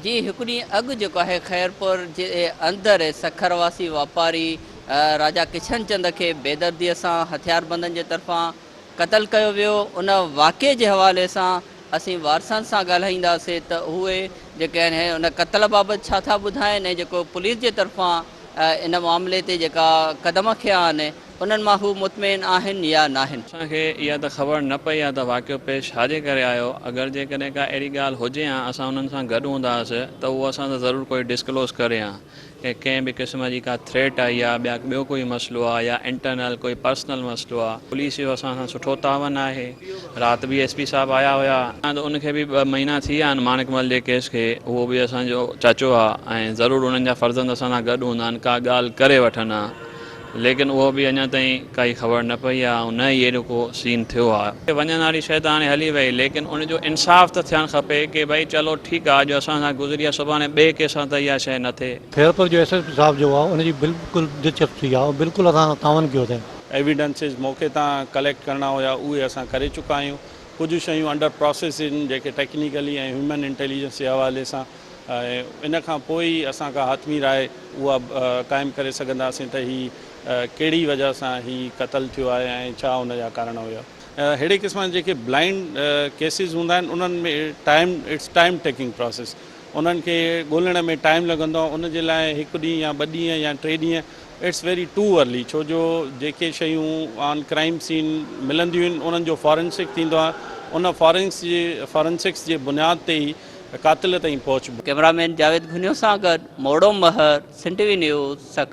जी हिकु ॾींहुं अॻु जेको आहे ख़ैरपुर जे अंदरि सखरवासी वापारी राजा किशन चंद खे बेदर्दीअ सां हथियारबंदनि जे तरफ़ां क़तल कयो वियो। उन वाक़े जे हवाले सां असीं वारसनि सां ॻाल्हाईंदासीं त उहे जेके आहिनि उन क़तल बाबति छा था ॿुधाइनि ऐं जेको पुलिस जे तरफ़ां इन मामले ते जेका क़दम खयां आहिनि उन्हनि मां हू मुतमिन आहिनि या नाहिनि। असांखे इहा त ख़बर न पई आहे त वाक़ियो पेश छाजे करे आयो। अगरि जेकॾहिं का अहिड़ी ॻाल्हि हुजे हा असां उन्हनि सां गॾु हूंदा हुआसीं त उहो असां सां ज़रूरु कोई डिस्क्लोज़ करे हा की कंहिं बि क़िस्म जी का थ्रेट आई आहे ॿियो कोई मसइलो आहे या इंटरनल कोई पर्सनल मसइलो आहे। पुलिस जो असां सां सुठो तावन आहे। राति बि एस पी साहिबु आया हुया त उनखे बि 2 महीना थी विया आहिनि माणिकमल जे केस खे। उहो बि असांजो चाचो आहे ऐं ज़रूरु उन्हनि जा फर्ज़ंद असां सां गॾु हूंदा आहिनि का ॻाल्हि करे वठंदा। लेकिन उहो बि अञा ताईं काई ख़बर न पई आहे ऐं न ई अहिड़ो को सीन थियो आहे। वञण वारी शइ त हाणे हली वई लेकिन उनजो इंसाफ़ त थियणु खपे की भई चलो ठीकु आहे अॼु असां सां गुज़री आहे सुभाणे ॿिए कंहिंसां त इहा शइ न थिए। खैरपुर जो एसएसपी साहब जो आहे उनजी बिल्कुलु दिलचस्पी आहे बिल्कुलु असां तावन कयो अथईं। एविडेंसिस मौक़े तां कलेक्ट करणा हुया उहे असां करे चुका आहियूं। कुझु शयूं अंडर प्रोसेस आहिनि जेके टेक्निकली ऐं ह्यूमन इंटेलिजेंस जे हवाले सां इन खां पोइ ई असां का हथमी राय उहा क़ाइमु करे सघंदासीं त ही कहिड़ी वजह सां ही क़तल थियो आहे ऐं छा हुन जा कारण हुया। अहिड़े क़िस्म जा जेके ब्लाइंड केसिस हूंदा आहिनि उन्हनि में इट्स टाइम टेकिंग प्रोसेस। उन्हनि खे ॻोल्हण में टाइम लॻंदो आहे। उन जे लाइ 1 ॾींहुं या 2 ॾींहं या 3 ॾींहं इट्स वेरी टू अर्ली छो जो जेके शयूं ऑन क्राइम सीन मिलंदियूं आहिनि उन्हनि जो फॉरेंसिक थींदो आहे। उन फॉरेंसिक्स जे बुनियाद ते ई क़ातिल ताईं पहुचबो। कैमरामैन जावेद घुनियो सां गॾु मोड़ो महर, सिंध टीवी न्यूज़, सखर।